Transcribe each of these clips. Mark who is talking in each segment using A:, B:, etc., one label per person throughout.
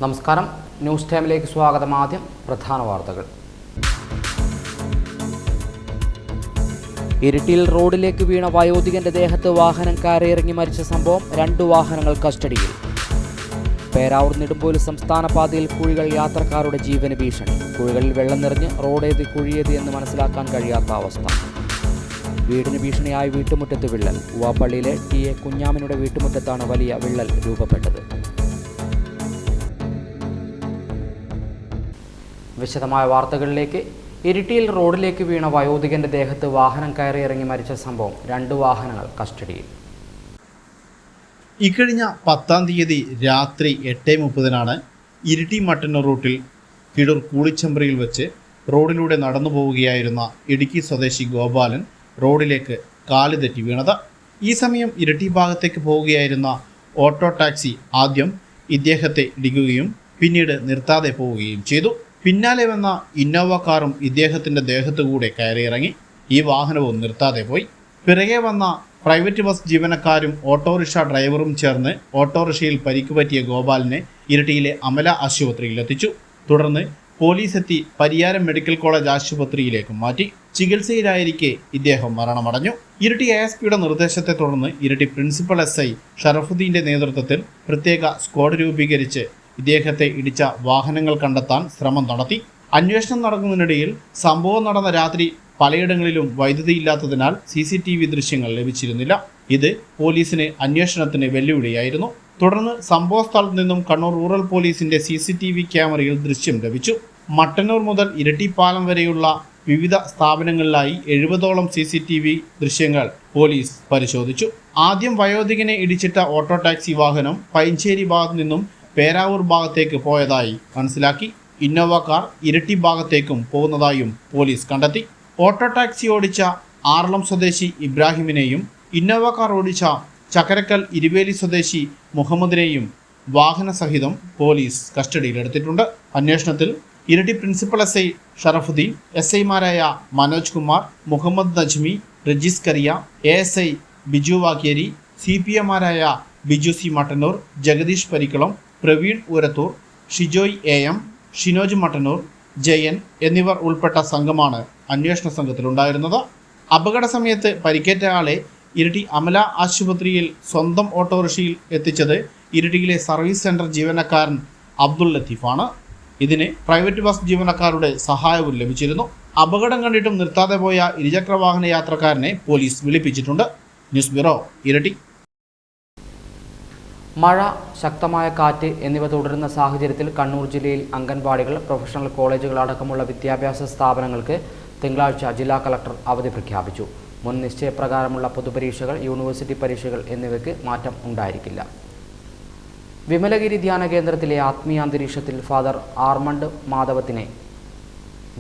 A: നമസ്കാരം, ന്യൂസ് ടൈമിലേക്ക് സ്വാഗതം. ആദ്യം പ്രധാന വാർത്തകൾ. ഇരിട്ടിയിൽ റോഡിലേക്ക് വീണ വയോധികന്റെ ദേഹത്ത് വാഹനം കയറിയിറങ്ങി മരിച്ച സംഭവം. 2 വാഹനങ്ങൾ കസ്റ്റഡിയിൽ. പേരാവൂർ നെടുമ്പോല് സംസ്ഥാന പാതയിൽ കുഴികൾ, യാത്രക്കാരുടെ ജീവന് ഭീഷണി. കുഴികളിൽ വെള്ളം നിറഞ്ഞ് റോഡേത് കുഴിയേത് എന്ന് മനസ്സിലാക്കാൻ കഴിയാത്ത അവസ്ഥ. വീടിന് ഭീഷണിയായ വീട്ടുമുറ്റത്ത് വിള്ളൽ. ഉവാപ്പള്ളിയിലെ ടി.എ. കുഞ്ഞാമിനുടെ വീട്ടുമുറ്റത്താണ് വലിയ വിള്ളൽ രൂപപ്പെട്ടത്. വിശദമായ വാർത്തകളിലേക്ക്. ഇരിട്ടിയിൽ റോഡിലേക്ക് വീണ വയോധികന്റെ ദേഹത്ത് വാഹനം കയറിയിറങ്ങി മരിച്ച സംഭവം. 2 വാഹനങ്ങൾ കസ്റ്റഡിയിൽ.
B: ഇക്കഴിഞ്ഞ 10-ാം തീയതി രാത്രി 8:30 ഇരിട്ടി മട്ടന്നൂർ റൂട്ടിൽ കിടൂർ കൂളിച്ചമ്പ്രയിൽ വെച്ച് റോഡിലൂടെ നടന്നു പോവുകയായിരുന്ന ഇടുക്കി സ്വദേശി ഗോപാലൻ റോഡിലേക്ക് കാല് തെറ്റി വീണത്. ഈ സമയം ഇരിട്ടി ഭാഗത്തേക്ക് പോവുകയായിരുന്ന ഓട്ടോ ടാക്സി ആദ്യം ഇദ്ദേഹത്തെ ഇടിക്കുകയും പിന്നീട് നിർത്താതെ പോവുകയും ചെയ്തു. പിന്നാലെ വന്ന ഇന്നോവ കാറും ഇദ്ദേഹത്തിൻ്റെ ദേഹത്തുകൂടെ കയറിയിറങ്ങി. ഈ വാഹനവും നിർത്താതെ പോയി. പിറകെ വന്ന പ്രൈവറ്റ് ബസ് ജീവനക്കാരും ഓട്ടോറിക്ഷ ഡ്രൈവറും ചേർന്ന് ഓട്ടോറിക്ഷയിൽ പരിക്കുപറ്റിയ ഗോപാലിനെ ഇരിട്ടിയിലെ അമല ആശുപത്രിയിലെത്തിച്ചു. തുടർന്ന് പോലീസ് എത്തി പരിയാരം മെഡിക്കൽ കോളേജ് ആശുപത്രിയിലേക്കും മാറ്റി. ചികിത്സയിലായിരിക്കെ ഇദ്ദേഹം മരണമടഞ്ഞു. ഇരിട്ടി ASPയുടെ നിർദ്ദേശത്തെ തുടർന്ന് ഇരിട്ടി പ്രിൻസിപ്പൽ SI ഷറഫുദ്ദീൻ്റെ നേതൃത്വത്തിൽ പ്രത്യേക സ്ക്വാഡ് രൂപീകരിച്ച് ഇദ്ദേഹത്തെ ഇടിച്ച വാഹനങ്ങൾ കണ്ടെത്താൻ ശ്രമം നടത്തി. അന്വേഷണം നടക്കുന്നതിനിടയിൽ സംഭവം നടന്ന രാത്രി പലയിടങ്ങളിലും വൈദ്യുതിയില്ലാത്തതിനാൽ CCTV ദൃശ്യങ്ങൾ ലഭിച്ചിരുന്നില്ല. ഇത് പോലീസിന് അന്വേഷണത്തിന് വെല്ലുവിളിയായിരുന്നു. തുടർന്ന് സംഭവ സ്ഥലത്ത് നിന്നും കണ്ണൂർ റൂറൽ പോലീസിന്റെ CCTV ക്യാമറയിൽ ദൃശ്യം ലഭിച്ചു. മട്ടന്നൂർ മുതൽ ഇരട്ടിപ്പാലം വരെയുള്ള വിവിധ സ്ഥാപനങ്ങളിലായി 70ഓളം CCTV ദൃശ്യങ്ങൾ പോലീസ് പരിശോധിച്ചു. ആദ്യം വയോധികനെ ഇടിച്ചിട്ട ഓട്ടോ ടാക്സി വാഹനം പൈഞ്ചേരി ഭാഗത്തു നിന്നും പേരാവൂർ ഭാഗത്തേക്ക് പോയതായി മനസ്സിലാക്കി. ഇന്നോവ കാർ ഇരിട്ടി ഭാഗത്തേക്കും പോകുന്നതായും പോലീസ് കണ്ടെത്തി. ഓട്ടോ ടാക്സി ഓടിച്ച ആറളം സ്വദേശി ഇബ്രാഹിമിനെയും ഇന്നോവ കാർ ഓടിച്ച ചക്കരക്കൽ ഇരുവേലി സ്വദേശി മുഹമ്മദിനെയും വാഹന സഹിതം പോലീസ് കസ്റ്റഡിയിലെടുത്തിട്ടുണ്ട്. അന്വേഷണത്തിൽ ഇരിട്ടി പ്രിൻസിപ്പൽ SI ഷറഫുദ്ദീൻ, SIമാരായ മനോജ് കുമാർ, മുഹമ്മദ് നജ്മി, റജീസ് കരിയ, ASI ബിജു വാക്കേരി, CPMമാരായ ബിജു C മട്ടന്നൂർ, ജഗദീഷ് പരിക്കളം, പ്രവീൺ ഊരത്തൂർ, ഷിജോയ് AM, ഷിനോജ് മട്ടന്നൂർ, ജയൻ എന്നിവർ ഉൾപ്പെട്ട സംഘമാണ് അന്വേഷണ സംഘത്തിലുണ്ടായിരുന്നത്. അപകട സമയത്ത് പരിക്കേറ്റ ആളെ ഇരിട്ടി അമല ആശുപത്രിയിൽ സ്വന്തം ഓട്ടോറിക്ഷയിൽ എത്തിച്ചത് ഇരിട്ടിയിലെ സർവീസ് സെന്റർ ജീവനക്കാരൻ അബ്ദുൾ ലത്തീഫാണ്. ഇതിന് പ്രൈവറ്റ് ബസ് ജീവനക്കാരുടെ സഹായവും ലഭിച്ചിരുന്നു. അപകടം കണ്ടിട്ടും നിർത്താതെ പോയ ഇരുചക്രവാഹന യാത്രക്കാരനെ പോലീസ് വിളിപ്പിച്ചിട്ടുണ്ട്. News bureau, Iritty.
A: മഴ, ശക്തമായ കാറ്റ് എന്നിവ തുടരുന്ന സാഹചര്യത്തിൽ കണ്ണൂർ ജില്ലയിൽ അംഗൻവാടികൾ, പ്രൊഫഷണൽ കോളേജുകൾ അടക്കമുള്ള വിദ്യാഭ്യാസ സ്ഥാപനങ്ങൾക്ക് തിങ്കളാഴ്ച ജില്ലാ കളക്ടർ അവധി പ്രഖ്യാപിച്ചു. മുൻ നിശ്ചയപ്രകാരമുള്ള പൊതുപരീക്ഷകൾ, യൂണിവേഴ്സിറ്റി പരീക്ഷകൾ എന്നിവയ്ക്ക് മാറ്റം ഉണ്ടായിരിക്കില്ല. വിമലഗിരി ധ്യാന കേന്ദ്രത്തിലെ ആത്മീയ അന്തരീക്ഷത്തിൽ ഫാദർ ആർമണ്ട് മാധവത്തിനെ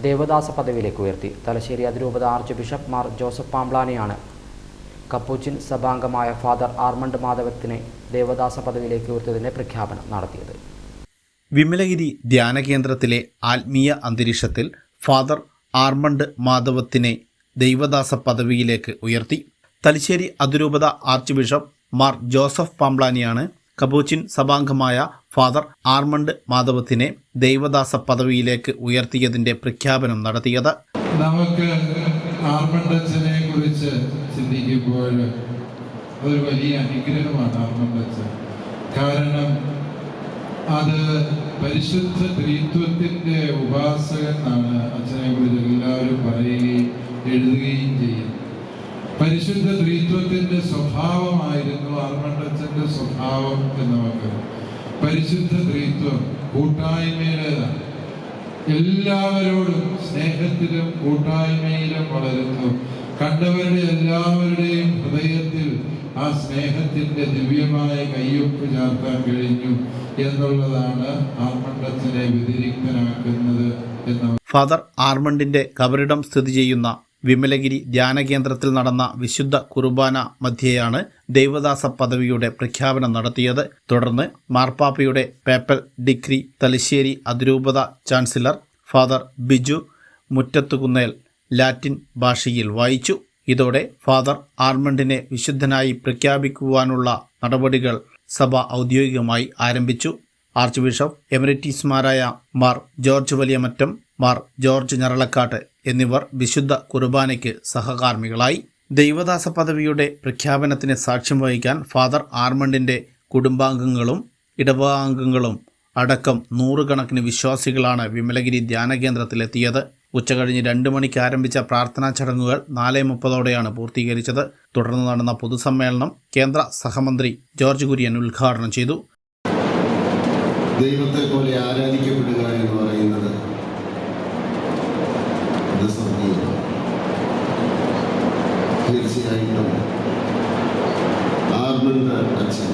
A: ദേവദാസ പദവിയിലേക്ക് ഉയർത്തി. തലശ്ശേരി അതിരൂപത ആർച്ച് ബിഷപ്പ് മാർ ജോസഫ് പാംബ്ലാനിയാണ് കപ്പൂച്ചിൻ സഭാംഗമായ ഫാദർ ആർമണ്ട് മാധവത്തിനെ ദേവദാസ പദവിയിലേക്ക് ഉയർത്തിയതിൻ്റെ പ്രഖ്യാപനം നടത്തിയത്.
B: വിമലഗിരി ധ്യാന കേന്ദ്രത്തിലെ ആത്മീയ അന്തരീക്ഷത്തിൽ ഫാദർ ആർമണ്ട് മാധവത്തിനെ ദൈവദാസ പദവിയിലേക്ക് ഉയർത്തി. തലശ്ശേരി അതിരൂപത ആർച്ച് ബിഷപ്പ് മാർ ജോസഫ് പാംബ്ലാനിയാണ് കപ്പൂച്ചിൻ സഭാംഗമായ ഫാദർ ആർമണ്ട് മാധവത്തിനെ ദൈവദാസ പദവിയിലേക്ക് ഉയർത്തിയതിൻ്റെ പ്രഖ്യാപനം നടത്തിയത്.
C: നമുക്ക് ആർമണ്ടച്ചനെ കുറിച്ച് ചിന്തിക്കുമ്പോൾ ഒരു വലിയ അനുഗ്രഹമാണ് ആർമണ്ടച്ചൻ. കാരണം അത് പരിശുദ്ധ ത്രിത്വത്തിൻ്റെ ഉപാസകൻ എന്നാണ് അച്ഛനെ കുറിച്ച് എല്ലാവരും പറയുകയും എഴുതുകയും ചെയ്യും. പരിശുദ്ധ ത്രിത്വത്തിൻ്റെ സ്വഭാവമായിരുന്നു ആർമണ്ടച്ചൻ്റെ സ്വഭാവം എന്ന് നമുക്ക്. പരിശുദ്ധ ത്രിത്വം കൂട്ടായ്മയിലേതാണ്. എല്ലാവരോടും സ്നേഹത്തിലും കൂട്ടായ്മയിലും വളരുന്നു. കണ്ടവരുടെ എല്ലാവരുടെയും ഹൃദയത്തിൽ ആ സ്നേഹത്തിൻ്റെ ദിവ്യമായ കയ്യൊപ്പ് ചേർക്കാൻ കഴിഞ്ഞു എന്നുള്ളതാണ് ആർമണ്ടച്ചനെ വ്യതിരിക്തനാക്കുന്നത് എന്ന്.
B: ഫാദർ ആർമണ്ടിന്റെ കബറിടം സ്ഥിതി ചെയ്യുന്ന വിമലഗിരി ധ്യാന കേന്ദ്രത്തിൽ നടന്ന വിശുദ്ധ കുർബാന മധ്യേയാണ് ദൈവദാസ പദവിയുടെ പ്രഖ്യാപനം നടത്തിയത്. തുടർന്ന് മാർപ്പാപ്പയുടെ പേപ്പൽ ഡിഗ്രി തലശ്ശേരി അതിരൂപത ചാൻസലർ ഫാദർ ബിജു മുറ്റത്തുകുന്നേൽ ലാറ്റിൻ ഭാഷയിൽ വായിച്ചു. ഇതോടെ ഫാദർ ആർമണ്ടിനെ വിശുദ്ധനായി പ്രഖ്യാപിക്കുവാനുള്ള നടപടികൾ സഭ ഔദ്യോഗികമായി ആരംഭിച്ചു. ആർച്ച് ബിഷപ്പ് എമറിറ്റീസുമാരായ മാർ ജോർജ് വലിയമറ്റം, മാർ ജോർജ് ഞരളക്കാട്ട് എന്നിവർ വിശുദ്ധ കുർബാനയ്ക്ക് സഹകാർമ്മികളായി. ദൈവദാസ പദവിയുടെ പ്രഖ്യാപനത്തിന് സാക്ഷ്യം വഹിക്കാൻ ഫാദർ ആർമണ്ടിൻ്റെ കുടുംബാംഗങ്ങളും ഇടവകാംഗങ്ങളും അടക്കം 100 കണക്കിന് വിശ്വാസികളാണ് വിമലഗിരി ധ്യാന കേന്ദ്രത്തിലെത്തിയത്. ഉച്ചകഴിഞ്ഞ് 2 മണിക്ക് ആരംഭിച്ച പ്രാർത്ഥനാ ചടങ്ങുകൾ 4:30 പൂർത്തീകരിച്ചത്. തുടർന്ന് നടന്ന പൊതുസമ്മേളനം കേന്ദ്ര സഹമന്ത്രി ജോർജ് കുര്യൻ ഉദ്ഘാടനം ചെയ്തു.
D: ദൈവത്തെ പോലെ ആരാധിക്കപ്പെടുക എന്ന് പറയുന്നത് തീർച്ചയായിട്ടും ആർമണ്ട് അച്ഛൻ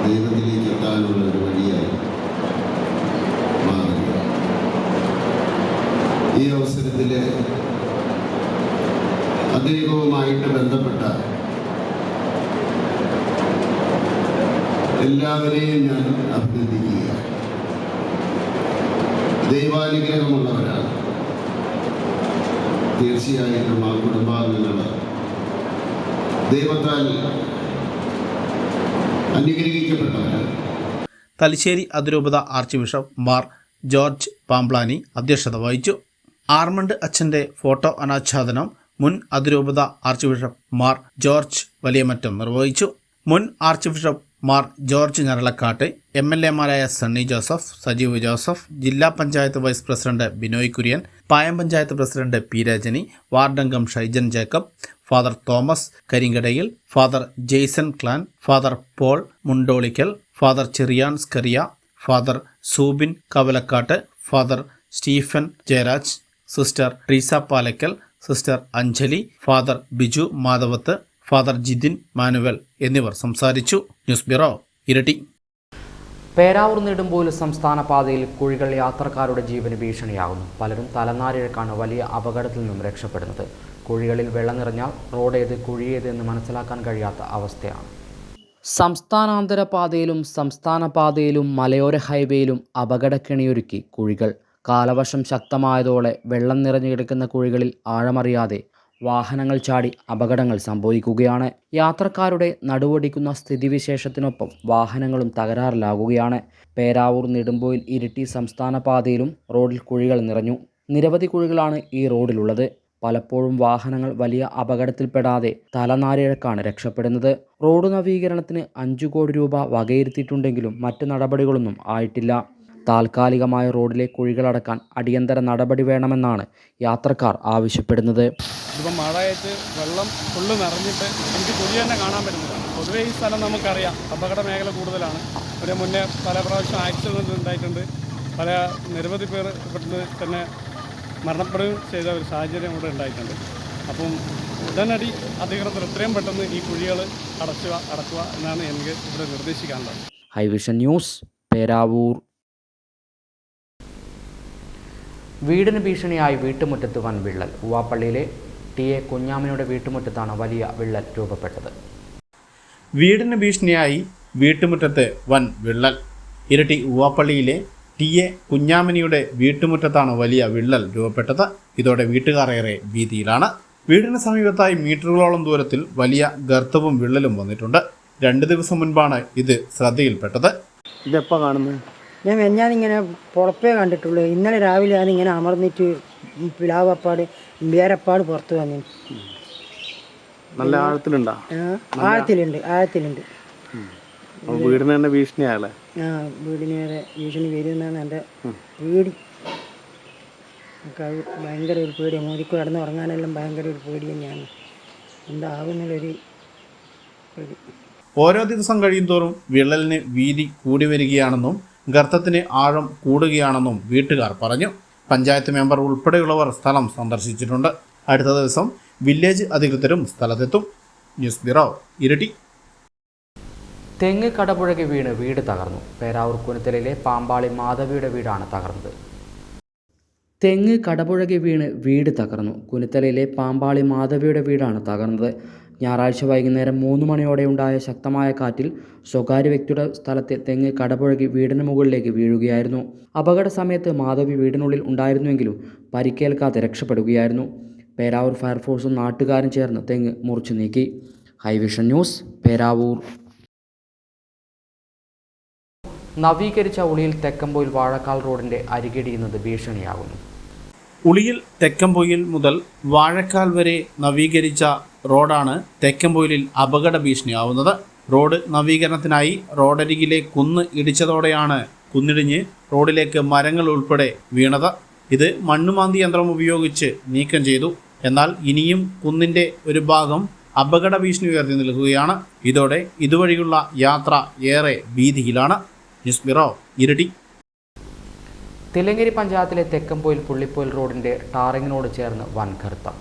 D: ദൈവത്തിലേക്ക് എത്താനുള്ള ഒരു വഴിയായി മാറുക. ഈ അവസരത്തിൽ അദ്ദേഹവുമായിട്ട് ബന്ധപ്പെട്ട എല്ലാവരെയും ഞാൻ അഭിനന്ദിക്കുക. ദൈവാനുഗ്രഹമുള്ളവരാണ്. തീർച്ചയായിട്ടും ആ കുടുംബാംഗങ്ങൾ ദൈവത്താൽ അനുഗ്രഹിക്കപ്പെട്ടവരാണ്.
B: തലശ്ശേരി അതിരൂപത ആർച്ച് ബിഷപ്പ് മാർ ജോർജ് പാംപ്ലാനി അധ്യക്ഷത വഹിച്ചു. ആർമണ്ട് അച്ഛൻ്റെ ഫോട്ടോ അനാച്ഛാദനം മുൻ അതിരൂപത ആർച്ച് ബിഷപ്പ് മാർ ജോർജ് വലിയമറ്റം നിർവഹിച്ചു. മുൻ archbishop Mar George Njaralakatt, MLA മാരായ സണ്ണി ജോസഫ്, സജീവ് ജോസഫ്, ജില്ലാ panchayat vice president Binoy Kurian, Payam panchayat president P Rajani, വാർഡംഗം Shaijan Jacob, father Thomas Karinkadayil, father Jaison Klan, father Paul Mundolikkal, father Cherian Scaria, father Subin Kavalakkatt, father Stephen Jayaraj, sister Treesa Palakkal, sister Anjali, father Biju Madhavath, father Jithin Manuel എന്നിവർ സംസാരിച്ചു. ന്യൂസ് ബ്യൂറോ, ഇരട്ടി.
A: പേരാവൂർ നെടുമ്പോയിൽ സംസ്ഥാന പാതയിൽ കുഴികൾ യാത്രക്കാരുടെ ജീവന് ഭീഷണിയാകുന്നു. പലരും തലനാരിഴക്കാണ് വലിയ അപകടത്തിൽ നിന്നും രക്ഷപ്പെടുന്നത്. കുഴികളിൽ വെള്ളം നിറഞ്ഞാൽ റോഡേത് കുഴിയേത് എന്ന് മനസ്സിലാക്കാൻ കഴിയാത്ത അവസ്ഥയാണ്. സംസ്ഥാനാന്തര പാതയിലും മലയോര ഹൈവേയിലും അപകടക്കെണിയൊരുക്കി കുഴികൾ. കാലവർഷം ശക്തമായതോടെ വെള്ളം നിറഞ്ഞു കിടക്കുന്ന കുഴികളിൽ ആഴമറിയാതെ വാഹനങ്ങൾ ചാടി അപകടങ്ങൾ സംഭവിക്കുകയാണ്. യാത്രക്കാരുടെ നടുവൊടിക്കുന്ന സ്ഥിതിവിശേഷത്തിനൊപ്പം വാഹനങ്ങളും തകരാറിലാകുകയാണ്. പേരാവൂർ നെടുമ്പോയിൽ ഇരിട്ടി സംസ്ഥാന പാതയിലും റോഡിൽ കുഴികൾ നിറഞ്ഞു. നിരവധി കുഴികളാണ് ഈ റോഡിലുള്ളത്. പലപ്പോഴും വാഹനങ്ങൾ വലിയ അപകടത്തിൽപ്പെടാതെ തലനാരിഴക്കാണ് രക്ഷപ്പെടുന്നത്. റോഡ് നവീകരണത്തിന് 5 കോടി രൂപ വകയിരുത്തിയിട്ടുണ്ടെങ്കിലും മറ്റ് നടപടികളൊന്നും ആയിട്ടില്ല. താൽക്കാലികമായ റോഡിലെ കുഴികളടക്കാൻ അടിയന്തര നടപടി വേണമെന്നാണ് യാത്രക്കാർ ആവശ്യപ്പെടുന്നത്.
E: ഇപ്പം മഴയായിട്ട് വെള്ളം ഫുള്ള് നിറഞ്ഞിട്ട് എനിക്ക് കുഴി തന്നെ കാണാൻ പറ്റുന്നില്ല. പൊതുവേ ഈ സ്ഥലം നമുക്കറിയാം, അപകട മേഖല കൂടുതലാണ്. ഒരു മുന്നേ പല പ്രാവശ്യം ആക്സിഡൻറ്റ് ഉണ്ടായിട്ടുണ്ട്. നിരവധി പേർ ഇവിടുന്ന് തന്നെ മരണപ്പെടുകയും ചെയ്ത ഒരു സാഹചര്യം ഇവിടെ ഉണ്ടായിട്ടുണ്ട്. അപ്പം ഉടനടി അധികൃതർ എത്രയും പെട്ടെന്ന് ഈ കുഴികൾ അടക്കുക എന്നാണ് എനിക്ക് ഇവിടെ നിർദ്ദേശിക്കാനുള്ളത്.
A: ഹൈവിഷൻ ന്യൂസ്, പേരാവൂർ. വീടിന് ഭീഷണിയായി വീട്ടുമുറ്റത്ത് വൻ വിള്ളൽ. ഉവാപ്പള്ളിയിലെ ടി.എ. കുഞ്ഞാമനിയുടെ വീട്ടുമുറ്റത്താണ് വലിയ വിള്ളൽ രൂപപ്പെട്ടത്.
B: വീടിന് ഭീഷണിയായി വീട്ടുമുറ്റത്ത് വൻ വിള്ളൽ. ഇരട്ടി ഉവാപ്പള്ളിയിലെ ടി.എ. കുഞ്ഞാമനിയുടെ വീട്ടുമുറ്റത്താണ് വലിയ വിള്ളൽ രൂപപ്പെട്ടത്. ഇതോടെ വീട്ടുകാർ ഏറെ ഭീതിയിലാണ്. വീടിന് സമീപത്തായി മീറ്ററുകളോളം ദൂരത്തിൽ വലിയ ഗർത്തവും വിള്ളലും വന്നിട്ടുണ്ട്. 2 ദിവസം മുൻപാണ് ഇത് ശ്രദ്ധയിൽപ്പെട്ടത്.
F: ഇതെപ്പോൾ കാണുന്നത്? ഞാനിങ്ങനെ പുറപ്പേ കണ്ടിട്ടുള്ളൂ. ഇന്നലെ രാവിലെ ഞാനിങ്ങനെ അമർന്നിട്ട് പിലാവപ്പാട് വേരപ്പാട് പുറത്ത് വന്നു.
G: നല്ല ആഴത്തിലുണ്ടോ?
F: ആഴത്തിലുണ്ട്.
G: വീടിന് തന്നെ ഭീഷണിയാളെ?
F: വീടിന് വരെ ഭീഷണി വരുമെന്നാണ് എൻ്റെ പേടി. ഭയങ്കര ഒരു പേടിയാണ്. മോദിക്ക് കിടന്ന് ഉറങ്ങാനെല്ലാം ഭയങ്കര ഒരു പേടി തന്നെയാണ്. എന്താകുന്നുള്ളൊരു പേടി.
B: ഓരോ ദിവസം കഴിയുന്തോറും വിള്ളലിന് വീതി കൂടി വരികയാണെന്നും ഗർത്തത്തിന് ആഴം കൂടുകയാണെന്നും വീട്ടുകാർ പറഞ്ഞു. പഞ്ചായത്ത് മെമ്പർ ഉൾപ്പെടെയുള്ളവർ സ്ഥലം സന്ദർശിച്ചിട്ടുണ്ട്. അടുത്ത ദിവസം വില്ലേജ് അധികൃതരും സ്ഥലത്തെത്തും. ന്യൂസ് ബ്യൂറോ, ഇരട്ടി.
A: തെങ്ങ് കടപുഴകി വീണ് വീട് തകർന്നു. പേരാവൂർ കുനിത്തലയിലെ പാമ്പാളി മാധവിയുടെ വീടാണ് തകർന്നത്. തെങ്ങ് കടപുഴകി വീണ് വീട് തകർന്നു. കുനിത്തലയിലെ പാമ്പാളി മാധവിയുടെ വീടാണ് തകർന്നത്. ഞായറാഴ്ച വൈകുന്നേരം 3 മണിയോടെ ഉണ്ടായ ശക്തമായ കാറ്റിൽ സ്വകാര്യ വ്യക്തിയുടെ സ്ഥലത്തെ തെങ്ങ് കടപുഴകി വീടിന് മുകളിലേക്ക് വീഴുകയായിരുന്നു. അപകട സമയത്ത് മാധവി വീടിനുള്ളിൽ ഉണ്ടായിരുന്നുവെങ്കിലും പരിക്കേൽക്കാതെ രക്ഷപ്പെടുകയായിരുന്നു. പേരാവൂർ ഫയർഫോഴ്സും നാട്ടുകാരും ചേർന്ന് തെങ്ങ് മുറിച്ചു നീക്കി. ഹൈവിഷൻ ന്യൂസ്, പേരാവൂർ. നവീകരിച്ച ഉളിയിൽ തെക്കമ്പൊയിൽ വാഴക്കാൽ റോഡിന്റെ അരികിടിയുന്നത് ഭീഷണിയാകുന്നു.
B: ഉളിയിൽ തെക്കമ്പൊയിൽ മുതൽ വാഴക്കാൽ വരെ നവീകരിച്ച റോഡാണ് തെക്കമ്പൊയിലിൽ അപകട ഭീഷണിയാവുന്നത്. റോഡ് നവീകരണത്തിനായി റോഡരികിലെ കുന്ന് ഇടിച്ചതോടെയാണ് കുന്നിടിഞ്ഞ് റോഡിലേക്ക് മരങ്ങൾ ഉൾപ്പെടെ വീണത്. ഇത് മണ്ണുമാന്തി യന്ത്രം ഉപയോഗിച്ച് നീക്കം ചെയ്തു. എന്നാൽ ഇനിയും കുന്നിൻ്റെ ഒരു ഭാഗം അപകട ഭീഷണി ഉയർത്തി നിൽക്കുകയാണ്. ഇതോടെ ഇതുവഴിയുള്ള യാത്ര ഏറെ ഭീതിയിലാണ്. News bureau, Iritty.
A: തില്ലങ്കേരി പഞ്ചായത്തിലെ തെക്കമ്പൊയിൽ പുള്ളിപ്പൊയിൽ റോഡിന്റെ ടാറിങ്ങിനോട് ചേർന്ന് വൻ ഗർത്തം.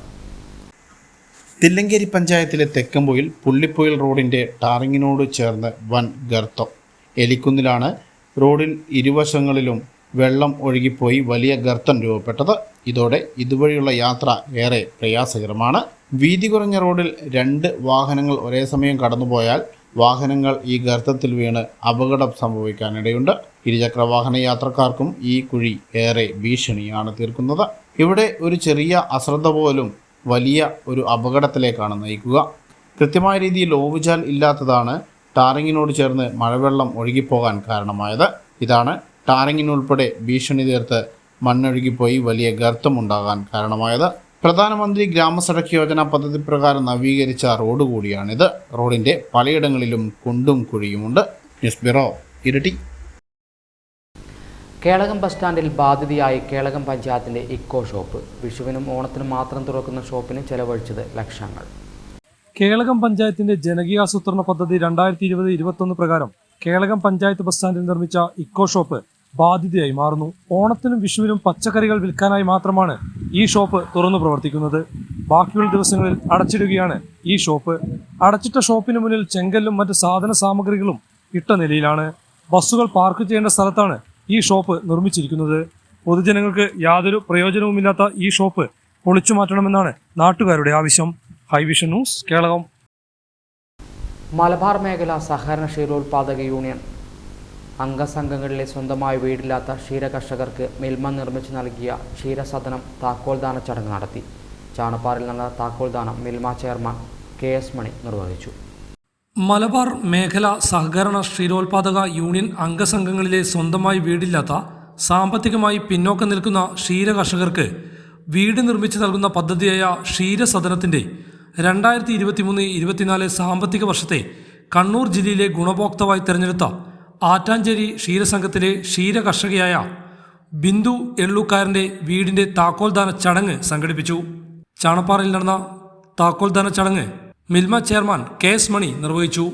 B: തില്ലങ്കേരി പഞ്ചായത്തിലെ തെക്കമ്പൊയിൽ പുള്ളിപ്പൊയിൽ റോഡിന്റെ ടാറിങ്ങിനോട് ചേർന്ന് വൻ ഗർത്തം. എലിക്കുന്നിലാണ് റോഡിൽ ഇരുവശങ്ങളിലും വെള്ളം ഒഴുകിപ്പോയി വലിയ ഗർത്തം രൂപപ്പെട്ടത്. ഇതോടെ ഇതുവഴിയുള്ള യാത്ര ഏറെ പ്രയാസകരമാണ്. വീതി കുറഞ്ഞ റോഡിൽ 2 വാഹനങ്ങൾ ഒരേ സമയം കടന്നുപോയാൽ വാഹനങ്ങൾ ഈ ഗർത്തത്തിൽ വീണ് അപകടം സംഭവിക്കാനിടയുണ്ട്. ഇരുചക്ര വാഹന യാത്രക്കാർക്കും ഈ കുഴി ഏറെ ഭീഷണിയാണ് തീർക്കുന്നത്. ഇവിടെ ഒരു ചെറിയ അശ്രദ്ധ പോലും വലിയ ഒരു അപകടത്തിലേക്കാണ് നയിക്കുക. കൃത്യമായ രീതിയിൽ ഓവുചാൽ ഇല്ലാത്തതാണ് ടാറിങ്ങിനോട് ചേർന്ന് മഴവെള്ളം ഒഴുകിപ്പോകാൻ കാരണമായത്. ഇതാണ് ടാറിങ്ങിനുൾപ്പെടെ ഭീഷണി തീർത്ത് മണ്ണൊഴുകിപ്പോയി വലിയ ഗർത്തമുണ്ടാകാൻ കാരണമായത്. പ്രധാനമന്ത്രി ഗ്രാമസഡക് യോജന പദ്ധതി പ്രകാരം നവീകരിച്ച റോഡ് കൂടിയാണിത്. റോഡിന്റെ പലയിടങ്ങളിലും കുണ്ടും കുഴിയുമുണ്ട്. News bureau, Iritty.
A: Kelakam bus സ്റ്റാൻഡിൽ ബാധിതയായി കേളകം പഞ്ചായത്തിന്റെ ഇക്കോ ഷോപ്പ്. വിഷുവിനും ഓണത്തിനും മാത്രം തുറക്കുന്ന ഷോപ്പിന് ചെലവഴിച്ചത് ലക്ഷങ്ങൾ.
H: കേളകം പഞ്ചായത്തിന്റെ ജനകീയാസൂത്രണ പദ്ധതി 2020-21 പ്രകാരം കേളകം പഞ്ചായത്ത് ബസ് സ്റ്റാൻഡിൽ നിർമ്മിച്ച ഇക്കോ ഷോപ്പ് ബാധിതയായി മാറുന്നു. ഓണത്തിനും വിഷുവിനും പച്ചക്കറികൾ വിൽക്കാനായി മാത്രമാണ് ഈ ഷോപ്പ് തുറന്നു പ്രവർത്തിക്കുന്നത്. ബാക്കിയുള്ള ദിവസങ്ങളിൽ അടച്ചിടുകയാണ് ഈ ഷോപ്പ്. അടച്ചിട്ട ഷോപ്പിന് മുന്നിൽ ചെങ്കല്ലും മറ്റ് സാധന സാമഗ്രികളും ഇട്ട നിലയിലാണ്. ബസ്സുകൾ പാർക്ക് ചെയ്യേണ്ട സ്ഥലത്താണ് ഈ ഷോപ്പ് നിർമ്മിച്ചിരിക്കുന്നത്. പൊതുജനങ്ങൾക്ക് യാതൊരു പ്രയോജനവുമില്ലാത്ത ഈ ഷോപ്പ് പൊളിച്ചു മാറ്റണമെന്നാണ് നാട്ടുകാരുടെ ആവശ്യം. ഹൈവിഷൻ ന്യൂസ്, കേളകം.
A: മലബാർ മേഖല സഹകരണ ക്ഷീരോത്പാദക യൂണിയൻ അംഗസംഘങ്ങളിലെ സ്വന്തമായി വീടില്ലാത്ത ക്ഷീരകർഷകർക്ക് മിൽമ നിർമ്മിച്ചു നൽകിയ ക്ഷീരസദനം താക്കോൽദാന ചടങ്ങ് നടത്തി. ചാണപ്പാറിൽ നടന്ന താക്കോൽദാനം മിൽമ ചെയർമാൻ KS മണി നിർവഹിച്ചു.
H: മലബാർ മേഖല സഹകരണ ക്ഷീരോത്പാദക യൂണിയൻ അംഗസംഘങ്ങളിലെ സ്വന്തമായി വീടില്ലാത്ത സാമ്പത്തികമായി പിന്നോക്കം നിൽക്കുന്ന ക്ഷീരകർഷകർക്ക് വീട് നിർമ്മിച്ചു നൽകുന്ന പദ്ധതിയായ ക്ഷീരസദനത്തിൻ്റെ 2023-24 സാമ്പത്തിക വർഷത്തെ കണ്ണൂർ ജില്ലയിലെ ഗുണഭോക്താവായി തിരഞ്ഞെടുത്ത ആറ്റാഞ്ചേരി ക്ഷീരസംഘത്തിലെ ക്ഷീരകർഷകയായ ബിന്ദു എള്ളൂക്കാരൻ്റെ വീടിൻ്റെ താക്കോൽദാന ചടങ്ങ് സംഘടിപ്പിച്ചു. ചാണപ്പാറയിൽ നടന്ന താക്കോൽദാന ചടങ്ങ് മിൽമ ചെയർമാൻ KS മണി നിർവഹിച്ചു.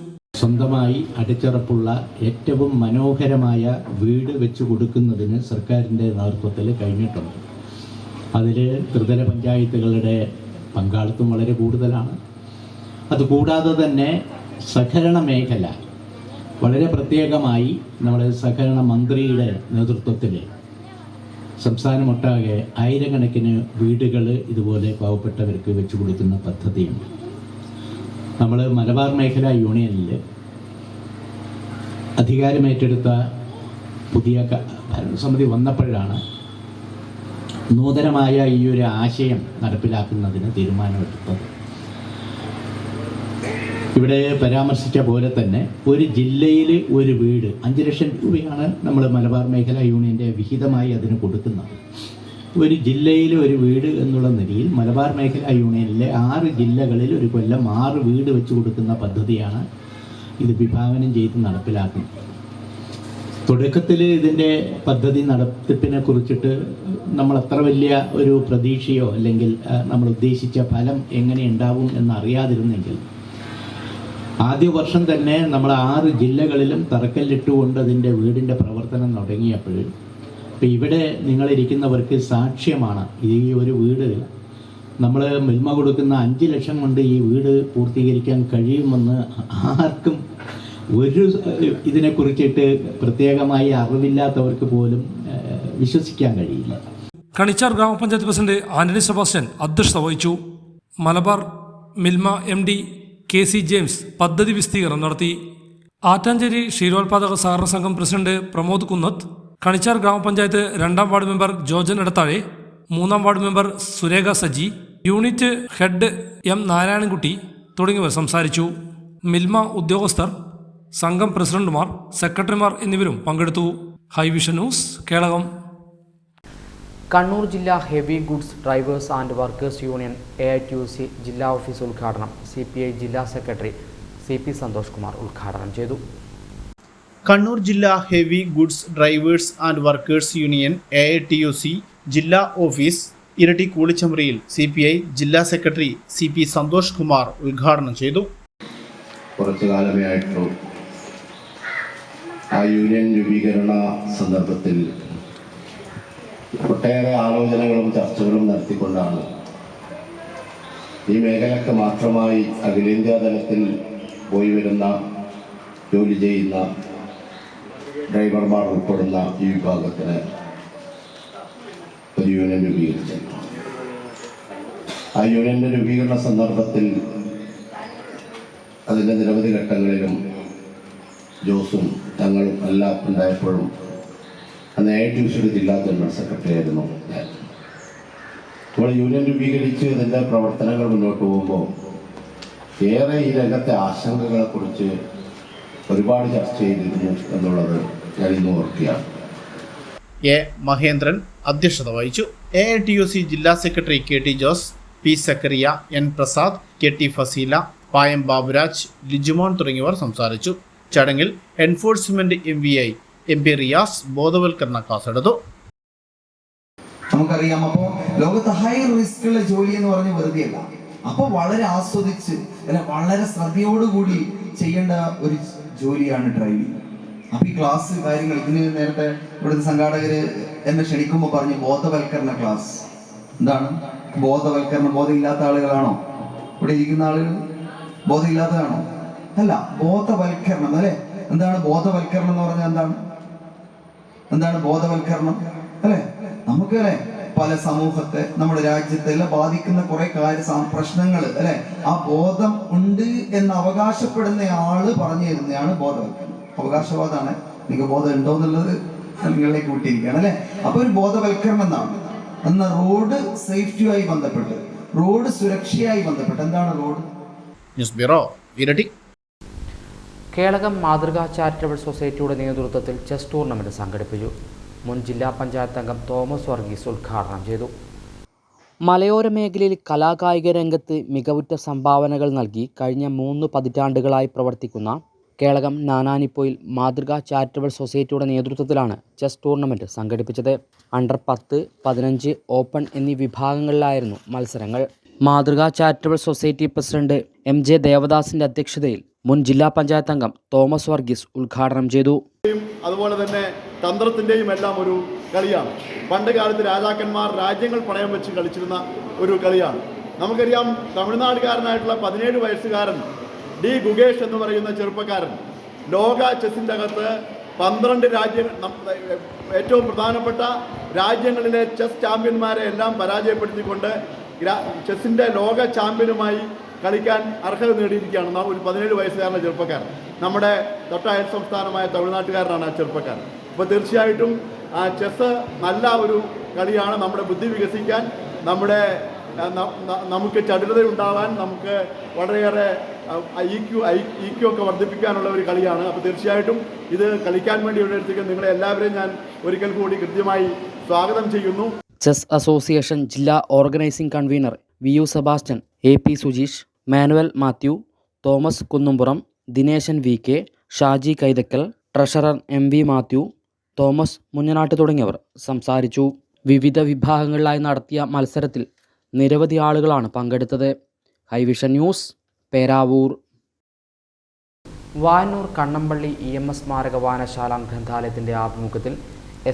I: സ്വന്തമായി അടിച്ചറപ്പുള്ള ഏറ്റവും മനോഹരമായ വീട് വെച്ചു കൊടുക്കുന്നതിന് സർക്കാരിൻ്റെ നേതൃത്വത്തിൽ കഴിഞ്ഞിട്ടുണ്ട്. അതിൽ ത്രിതല പഞ്ചായത്തുകളുടെ പങ്കാളിത്തം വളരെ കൂടുതലാണ്. അതുകൂടാതെ തന്നെ സഹകരണ മേഖല വളരെ പ്രത്യേകമായി നമ്മുടെ സഹകരണ മന്ത്രിയുടെ നേതൃത്വത്തിൽ സംസ്ഥാനമൊട്ടാകെ ആയിരക്കണക്കിന് വീടുകൾ ഇതുപോലെ പാവപ്പെട്ടവർക്ക് വെച്ചു കൊടുക്കുന്ന പദ്ധതിയുണ്ട്. നമ്മൾ മലബാർ മേഖല യൂണിയനിൽ അധികാരമേറ്റെടുത്ത പുതിയ ഭരണസമിതി വന്നപ്പോഴാണ് നൂതനമായ ഈ ഒരു ആശയം നടപ്പിലാക്കുന്നതിന് തീരുമാനമെടുത്തത്. ഇവിടെ പരാമർശിച്ച പോലെ തന്നെ ഒരു ജില്ലയിൽ ഒരു വീട് 5 ലക്ഷം രൂപയാണ് നമ്മൾ മലബാർ മേഖല യൂണിയൻ്റെ വിഹിതമായി അതിന് കൊടുക്കുന്നത്. ഒരു ജില്ലയിൽ ഒരു വീട് എന്നുള്ള നിലയിൽ മലബാർ മേഖല യൂണിയനിലെ 6 ജില്ലകളിൽ ഒരു കൊല്ലം 6 വീട് വെച്ച് കൊടുക്കുന്ന പദ്ധതിയാണ് ഇത് വിഭാവനം ചെയ്ത് നടപ്പിലാക്കുന്നത്. തുടക്കത്തിൽ ഇതിൻ്റെ പദ്ധതി നടത്തിപ്പിനെ കുറിച്ചിട്ട് നമ്മൾ അത്ര വലിയ ഒരു പ്രതീക്ഷയോ അല്ലെങ്കിൽ നമ്മൾ ഉദ്ദേശിച്ച ഫലം എങ്ങനെ ഉണ്ടാവും എന്നറിയാതിരുന്നെങ്കിൽ ആദ്യ വർഷം തന്നെ നമ്മൾ 6 ജില്ലകളിലും തറക്കല്ലിട്ടുകൊണ്ട് അതിൻ്റെ വീടിൻ്റെ പ്രവർത്തനം തുടങ്ങിയപ്പോൾ ഇപ്പം ഇവിടെ നിങ്ങളിരിക്കുന്നവർക്ക് സാക്ഷ്യമാണ്. ഈ ഒരു വീട് നമ്മൾ മിൽമ കൊടുക്കുന്ന 5 ലക്ഷം കൊണ്ട് ഈ വീട് പൂർത്തീകരിക്കാൻ കഴിയുമെന്ന് ആർക്കും ഒരു ഇതിനെക്കുറിച്ചിട്ട് പ്രത്യേകമായി അറിവില്ലാത്തവർക്ക് പോലും വിശ്വസിക്കാൻ കഴിയില്ല.
H: കണിച്ചാർ ഗ്രാമപഞ്ചായത്ത് പ്രസിഡന്റ് ആന്റണി സെബാസ്റ്റ്യൻ അധ്യക്ഷത വഹിച്ചു. Malabar Milma MD KC James പദ്ധതി വിസ്തീർണം നടത്തി. ആറ്റാഞ്ചേരി ക്ഷീരോത്പാദക സഹകരണ സംഘം പ്രസിഡന്റ് പ്രമോദ് കുന്നത്ത്, കണിച്ചാർ ഗ്രാമപഞ്ചായത്ത് 2ാം ward member Jojan Edathazhe, 3ാം ward member Surekha Saji, unit head M Narayanankutty തുടങ്ങിയവർ സംസാരിച്ചു. മിൽമ ഉദ്യോഗസ്ഥർ സംഘം പ്രസിഡന്റുമാർ, സെക്രട്ടറിമാർ എന്നിവരും പങ്കെടുത്തു. ഹൈവിഷൻ ന്യൂസ്, കേളകം.
A: കണ്ണൂർ ജില്ലാ heavy goods drivers and workers union AITUC ജില്ലാ ഓഫീസ് ഉദ്ഘാടനം CPI ജില്ലാ സെക്രട്ടറി CP സന്തോഷ് കുമാർ ഉദ്ഘാടനം ചെയ്തു.
B: കണ്ണൂർ ജില്ലാ heavy goods drivers and workers union AITUC ജില്ലാ ഓഫീസ് ഇരട്ടി കൂളിച്ചമ്പ്രയിൽ CPI ജില്ലാ സെക്രട്ടറി CP സന്തോഷ് കുമാർ ഉദ്ഘാടനം ചെയ്തു.
D: കുറച്ചു കാലമേ ആയിട്ടുള്ളൂ ആ യൂണിയൻ രൂപീകരണ സന്ദർഭത്തിൽ ഒട്ടേറെ ആലോചനകളും ചർച്ചകളും നടത്തിക്കൊണ്ടാണ് ഈ മേഖലക്ക് മാത്രമായി അഖിലേന്ത്യാ തലത്തിൽ പോയി വരുന്ന ജോലി ചെയ്യുന്ന ഡ്രൈവർമാർ ഉൾപ്പെടുന്ന ഈ വിഭാഗത്തിന് ഒരു യൂണിയൻ രൂപീകരിച്ചു. ആ യൂണിയന്റെ രൂപീകരണ സന്ദർഭത്തിൽ അതിൻ്റെ നിരവധി ഘട്ടങ്ങളിലും ജോസും തങ്ങളും എല്ലാം ഉണ്ടായപ്പോഴും അന്ന് AITUC ജില്ലാ ജനറൽ സെക്രട്ടറി ആയിരുന്നു ഞാൻ. നമ്മൾ യൂണിയൻ രൂപീകരിച്ച് ഇതിൻ്റെ പ്രവർത്തനങ്ങൾ മുന്നോട്ട് പോകുമ്പോൾ ഏറെ ഈ രംഗത്തെ ആശങ്കകളെക്കുറിച്ച് ഒരുപാട് ചർച്ച ചെയ്തിരുന്നു എന്നുള്ളത് ഞാൻ ഇന്ന് ഓർക്കുകയാണ്.
B: A. മഹേന്ദ്രൻ അധ്യക്ഷത വഹിച്ചു. AITUC ജില്ലാ secretary KT Jose, P. Zacharia, N. Prasad, KT Faseela, Payam Baburaj, Lijumon തുടങ്ങിയവർ സംസാരിച്ചു. ചടങ്ങിൽ എൻഫോഴ്സ്മെന്റ് MVI MP റിയാസ് ബോധവൽക്കരണ ക്ലാസ് എടുത്തു.
J: നമുക്കറിയാം, അപ്പോൾ ലോകത്ത് ഹൈ റിസ്ക് ഉള്ള ജോലി എന്ന് പറഞ്ഞ് വെറുതെയല്ല. അപ്പോൾ വളരെ ആസ്വദിച്ച് വളരെ ശ്രദ്ധയോടുകൂടി ചെയ്യേണ്ട ഒരു ജോലിയാണ് ഡ്രൈവിംഗ്. അപ്പൊ ഈ ക്ലാസ് കാര്യങ്ങൾ ഇതിന് നേരത്തെ ഇവിടുത്തെ സംഘാടകര് എന്നെ ക്ഷണിക്കുമ്പോൾ പറഞ്ഞു ബോധവൽക്കരണ ക്ലാസ്. എന്താണ് ബോധവൽക്കരണം? ബോധമില്ലാത്ത ആളുകളാണോ ഇവിടെ ഇരിക്കുന്ന ആളുകൾ? ബോധമില്ലാത്തതാണോ? അല്ല, ബോധവൽക്കരണം അല്ലെ. എന്താണ് ബോധവൽക്കരണം എന്ന് പറഞ്ഞാൽ? എന്താണ് ബോധവൽക്കരണം അല്ലെ? നമുക്ക് അല്ലെ പല സമൂഹത്തെ, നമ്മുടെ രാജ്യത്തെ എല്ലാം ബാധിക്കുന്ന കുറെ പ്രശ്നങ്ങൾ അല്ലെ, ആ ബോധം ഉണ്ട് എന്ന് അവകാശപ്പെടുന്ന ആള് പറഞ്ഞു തരുന്നതാണ് ബോധവൽക്കരണം. അവകാശവാദമാണ്. നിങ്ങൾക്ക് ബോധം ഉണ്ടോ എന്നുള്ളത് നിങ്ങളിലേക്ക് വിട്ടിരിക്കുകയാണ് അല്ലെ. അപ്പൊ ഒരു ബോധവൽക്കരണം എന്നാണ്. എന്നാൽ റോഡ് സേഫ്റ്റിയുമായി ബന്ധപ്പെട്ട്, റോഡ് സുരക്ഷയായി ബന്ധപ്പെട്ട് എന്താണ് റോഡ്?
B: ന്യൂസ് ബ്യൂറോ, ഇരട്ടി.
A: കേളകം മാതൃകാ ചാരിറ്റബിൾ സൊസൈറ്റിയുടെ നേതൃത്വത്തിൽ ചെസ് ടൂർണമെന്റ് സംഘടിപ്പിച്ചു. മുൻ ജില്ലാ പഞ്ചായത്ത് അംഗം തോമസ് വർഗീസ് ഉദ്ഘാടനം ചെയ്തു. മലയോര മേഖലയിൽ കലാകായിക രംഗത്ത് മികവുറ്റ സംഭാവനകൾ നൽകി കഴിഞ്ഞ 3 പതിറ്റാണ്ടുകളായി പ്രവർത്തിക്കുന്ന കേളകം നാനാനിപ്പോയിൽ മാതൃകാ ചാരിറ്റബിൾ സൊസൈറ്റിയുടെ നേതൃത്വത്തിലാണ് ചെസ് ടൂർണമെന്റ് സംഘടിപ്പിച്ചത്. അണ്ടർ 10, 15 ഓപ്പൺ എന്നീ വിഭാഗങ്ങളിലായിരുന്നു മത്സരങ്ങൾ. മാതൃകാ ചാരിറ്റബിൾ സൊസൈറ്റി പ്രസിഡന്റ് MJ ദേവദാസിന്റെ അധ്യക്ഷതയിൽ മുൻ ജില്ലാ പഞ്ചായത്ത് അംഗം തോമസ് വർഗീസ് ഉദ്ഘാടനം ചെയ്തു.
K: അതുപോലെ തന്നെ തന്ത്രത്തിൻ്റെയും എല്ലാം ഒരു കളിയാണ്. പണ്ട് കാലത്ത് രാജാക്കന്മാർ രാജ്യങ്ങൾ പണയം വെച്ച് കളിച്ചിരുന്ന ഒരു കളിയാണ്. നമുക്കറിയാം, തമിഴ്നാടുകാരനായിട്ടുള്ള 17 വയസ്സുകാരൻ D. ഗുഗേഷ് എന്ന് പറയുന്ന ചെറുപ്പക്കാരൻ ലോക ചെസ്സിൻ്റെ അകത്ത് 12 ഏറ്റവും പ്രധാനപ്പെട്ട രാജ്യങ്ങളിലെ ചെസ് ചാമ്പ്യന്മാരെ എല്ലാം പരാജയപ്പെടുത്തിക്കൊണ്ട് ചെസ്സിൻ്റെ ലോക ചാമ്പ്യനുമായി കളിക്കാൻ അർഹത നേടിയിരിക്കുകയാണ്. ഒരു 17 വയസ്സുകാരൻ്റെ ചെറുപ്പക്കാരൻ. നമ്മുടെ തൊട്ടയൽ സംസ്ഥാനമായ തമിഴ്നാട്ടുകാരനാണ് ആ ചെറുപ്പക്കാരൻ. അപ്പോൾ തീർച്ചയായിട്ടും ചെസ്സ് നല്ല ഒരു കളിയാണ്. നമ്മുടെ ബുദ്ധി വികസിക്കാൻ, നമുക്ക് ചടുലതയുണ്ടാവാൻ, നമുക്ക് വളരെയേറെ IQ ഒക്കെ വർദ്ധിപ്പിക്കാനുള്ള ഒരു കളിയാണ്. അപ്പോൾ തീർച്ചയായിട്ടും ഇത് കളിക്കാൻ വേണ്ടി ഇവിടെ നിങ്ങളെ എല്ലാവരെയും ഞാൻ ഒരിക്കൽ കൂടി കൃത്യമായി സ്വാഗതം ചെയ്യുന്നു.
A: ചെസ് അസോസിയേഷൻ ജില്ലാ organising convener VU Sebastian, AP Sujeesh, Manuel Mathew, Thomas Kunnumpuram, Dineshan VK, Shaji Kaithakkal, treasurer MV Mathew, Thomas Munjanattu തുടങ്ങിയവർ സംസാരിച്ചു. വിവിധ വിഭാഗങ്ങളിലായി നടത്തിയ മത്സരത്തിൽ നിരവധി ആളുകളാണ് പങ്കെടുത്തത്. High vision news, Peravoor. Vayannur Kannampally EMS സ്മാരക വായനശാല ഗ്രന്ഥാലയത്തിൻ്റെ ആഭിമുഖ്യത്തിൽ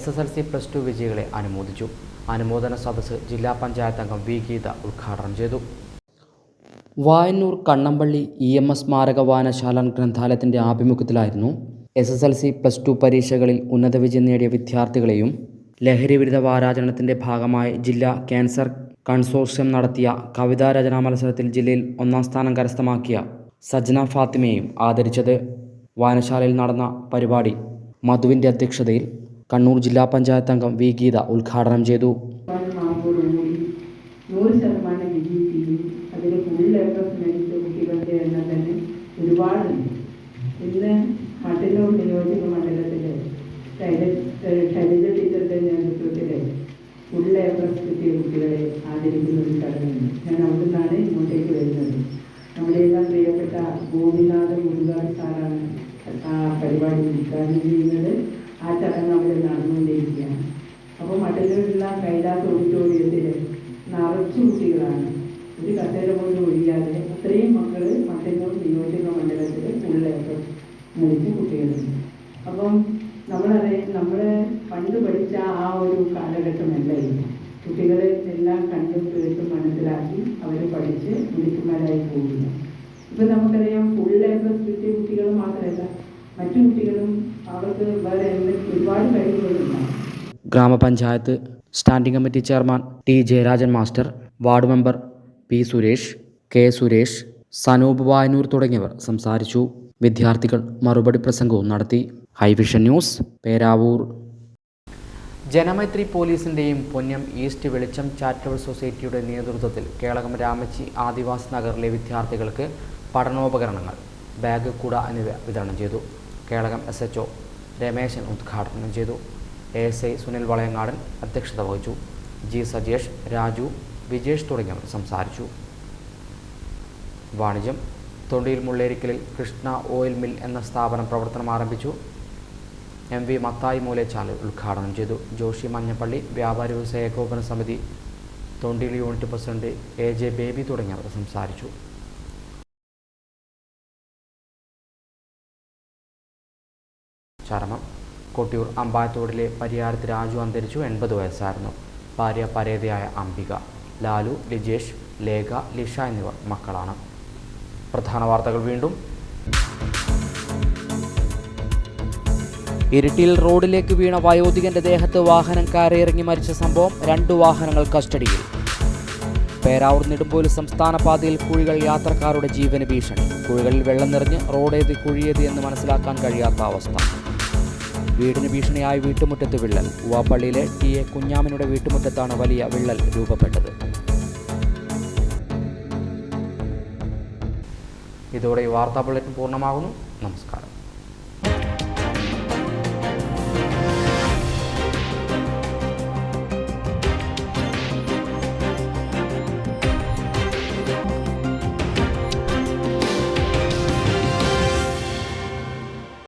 A: SSLC+2 വിജയികളെ അനുമോദിച്ചു. അനുമോദന സദസ്സ് ജില്ലാ പഞ്ചായത്ത് അംഗം V. ഗീത ഉദ്ഘാടനം ചെയ്തു. വായന്നൂർ കണ്ണമ്പള്ളി EMS സ്മാരക വായനശാല ഗ്രന്ഥാലയത്തിൻ്റെ ആഭിമുഖ്യത്തിലായിരുന്നു SSLC+2 പരീക്ഷകളിൽ ഉന്നത വിജയം നേടിയ വിദ്യാർത്ഥികളെയും ലഹരിവിരുദ്ധ വാരാചരണത്തിൻ്റെ ഭാഗമായി ജില്ലാ ക്യാൻസർ കൺസോർഷ്യം നടത്തിയ കവിതാരചനാ മത്സരത്തിൽ ജില്ലയിൽ 1ാം സ്ഥാനം കരസ്ഥമാക്കിയ സജ്ന ഫാത്തിമയെയും ആദരിച്ചത്. വായനശാലയിൽ നടന്ന പരിപാടി മധുവിൻ്റെ അധ്യക്ഷതയിൽ കണ്ണൂർ ജില്ലാ പഞ്ചായത്ത് അംഗം V. ഗീത ഉദ്ഘാടനം ചെയ്തു.
L: 100% വിജയിക്കുകയും അതിൽ ഫുൾ A+ മേടിച്ച കുട്ടികളുടെ എണ്ണം തന്നെ ഒരുപാടുണ്ട്. ഇന്ന് നിയോജക മണ്ഡലത്തിലെ ശൈലജ ടീച്ചറുടെ നേതൃത്വത്തിൽ ഫുൾ എ പ്ലസ് കിട്ടിയ കുട്ടികളെ ആദരിക്കുന്ന ഒരു ചടങ്ങുണ്ട്. ഞാൻ അവിടെ നിന്നാണ് ഇങ്ങോട്ടേക്ക് വരുന്നത്. നമ്മുടെ എല്ലാം പ്രിയപ്പെട്ട ഗോപിനാഥ മുരുകാട് സാറാണ് ആ പരിപാടി ഉദ്ഘാടനം ചെയ്യുന്നത്. ആ ചടങ്ങ് അവിടെ നടന്നുകൊണ്ടിരിക്കുകയാണ്. അപ്പോൾ മട്ടന്നൂരിലുള്ള കൈലാസ് ഓഡിറ്റോറിയത്തിൽ നിറച്ചു കുട്ടികളാണ്. ഒരു കസേര പോലും ഒഴിയാതെ അത്രയും മക്കൾ മട്ടന്നൂർ നിയോജക മണ്ഡലത്തിൽ ഫുൾ എ പ്ലസ് നേടിച്ച കുട്ടികളുണ്ട്. അപ്പം നമ്മൾ പണ്ട് പഠിച്ച ആ ഒരു കാലഘട്ടമല്ല ഇത്. കുട്ടികൾ എല്ലാം കണ്ടും കേട്ടും മനസ്സിലാക്കി അവർ പഠിച്ച് മിടുക്കന്മാരായി പോകുന്നു. ഇപ്പം നമുക്കറിയാം ഫുൾ എ പ്ലസ് കിട്ടിയ കുട്ടികൾ മാത്രമല്ല, മറ്റു കുട്ടികളും അവർക്ക് വേറെ ഒരുപാട് കഴിവുകളുണ്ടാകും.
A: Grama panchayat standing committee chairman T Jayarajan master, ward member P Suresh, K Suresh, Sanoop Vayanur തുടങ്ങിയവർ സംസാരിച്ചു. വിദ്യാർത്ഥികൾ മറുപടി പ്രസംഗവും നടത്തി. Highvision news, Peravoor. ജനമൈത്രി പോലീസിൻ്റെയും പൊന്നം ഈസ്റ്റ് വെളിച്ചം ചാരിറ്റബിൾ സൊസൈറ്റിയുടെ നേതൃത്വത്തിൽ കേളകം രാമച്ചി ആദിവാസി നഗറിലെ വിദ്യാർത്ഥികൾക്ക് പഠനോപകരണങ്ങൾ, ബാഗ്, കുട എന്നിവ വിതരണം ചെയ്തു. കേളകം SHO രമേശൻ ഉദ്ഘാടനം ചെയ്തു. ASI സുനിൽ വളയങ്ങാടൻ അധ്യക്ഷത വഹിച്ചു. G സജേഷ്, രാജു, വിജേഷ് തുടങ്ങിയവർ സംസാരിച്ചു. വാണിജ്യം. തൊണ്ടിയിൽ മുള്ളേരിക്കലിൽ കൃഷ്ണ ഓയിൽ മിൽ എന്ന സ്ഥാപനം പ്രവർത്തനം ആരംഭിച്ചു. MV മത്തായി മൂലേച്ചാൽ ഉദ്ഘാടനം ചെയ്തു. ജോഷി മഞ്ഞപ്പള്ളി വ്യാപാരി വ്യവസായ ഏകോപന സമിതി Thondiyil unit president AJ baby തുടങ്ങിയവർ സംസാരിച്ചു. ചരമം. കൊട്ടിയൂർ അമ്പായത്തോടിലെ പരിയാരത്ത് രാജു അന്തരിച്ചു. 80 വയസ്സായിരുന്നു. ഭാര്യ പരേതയായ അംബിക. ലാലു, ലിജേഷ്, ലേഖ, ലിഷ എന്നിവർ മക്കളാണ്. പ്രധാന വാർത്തകൾ വീണ്ടും. ഇരിട്ടിയിൽ റോഡിലേക്ക് വീണ വയോധികന്റെ ദേഹത്ത് വാഹനം കയറിയിറങ്ങി മരിച്ച സംഭവം. 2 വാഹനങ്ങൾ കസ്റ്റഡിയിൽ. പേരാവൂർ നെടുമ്പോല് സംസ്ഥാന പാതയിൽ കുഴികൾ, യാത്രക്കാരുടെ ജീവന് ഭീഷണി. കുഴികളിൽ വെള്ളം നിറഞ്ഞ് റോഡേത് കുഴിയേത് എന്ന് മനസ്സിലാക്കാൻ കഴിയാത്ത അവസ്ഥ. വീടിന് ഭീഷണിയായ വീട്ടുമുറ്റത്ത് വിള്ളൽ. ഉവാപ്പള്ളിയിലെ TA കുഞ്ഞാമിനുടെ വീട്ടുമുറ്റത്താണ് വലിയ വിള്ളൽ രൂപപ്പെട്ടത്. ഇതോടെ ഈ വാർത്താ ബുള്ളറ്റിൻ പൂർണ്ണമാകുന്നു. നമസ്കാരം.